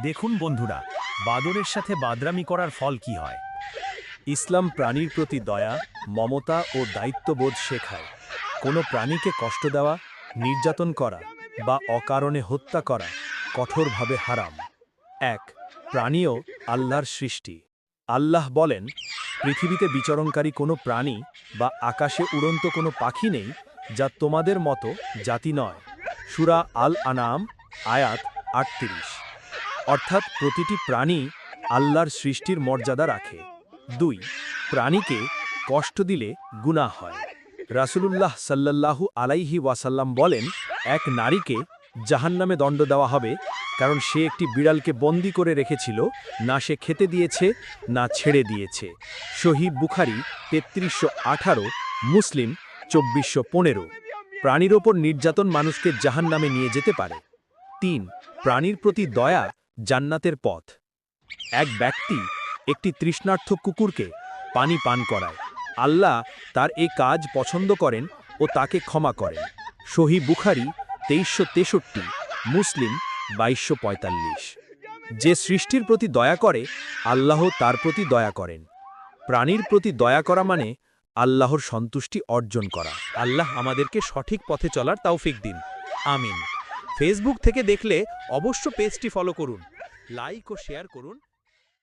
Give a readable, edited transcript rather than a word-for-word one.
দেখুন বন্ধুরা, বাদরের সাথে বাদরামি করার ফল কি হয়। ইসলাম প্রাণীর প্রতি দয়া, মমতা ও দায়িত্ববোধ শেখায়। কোনো প্রাণীকে কষ্ট দেওয়া, নির্যাতন করা বা অকারণে হত্যা করা কঠোরভাবে হারাম। ১. প্রাণীও আল্লাহর সৃষ্টি। আল্লাহ বলেন, পৃথিবীতে বিচরণকারী কোনো প্রাণী বা আকাশে উড়ন্ত কোনো পাখি নেই যা তোমাদের মতো জাতি নয়। সূরা আল আনাম আয়াত ৩৮। অর্থাৎ প্রতিটি প্রাণী আল্লাহর সৃষ্টির মর্যাদা রাখে। ২. প্রাণীকে কষ্ট দিলে গুনাহ হয়। রাসূলুল্লাহ সাল্লাল্লাহু আলাইহি ওয়াসাল্লাম বলেন, এক নারীকে জাহান্নামে দণ্ড দেওয়া হবে, কারণ সে একটি বিড়ালকে বন্দী করে রেখেছিল, না সে খেতে দিয়েছে না ছেড়ে দিয়েছে। সহিহ বুখারী ৩৩১৮, মুসলিম ২৪১৫। প্রাণীর ওপর নির্যাতন মানুষকে জাহান্নামে নিয়ে যেতে পারে। ৩. প্রাণীর প্রতি দয়া জান্নাতের পথ। এক ব্যক্তি একটি তৃষ্ণার্ত কুকুরকে পানি পান করায়। আল্লাহ তার এই কাজ পছন্দ করেন ও তাকে ক্ষমা করেন। সহিহ বুখারী ২৩৬৩, মুসলিম ২২৪৫। যে সৃষ্টির প্রতি দয়া করে, আল্লাহ তার প্রতি দয়া করেন। প্রাণীর প্রতি দয়া করা মানে আল্লাহর সন্তুষ্টি অর্জন করা। আল্লাহ আমাদেরকে সঠিক পথে চলার তৌফিক দিন। আমিন। ফেসবুক থেকে দেখলে অবশ্য পেজটি ফলো করুন, লাইক ও শেয়ার করুন।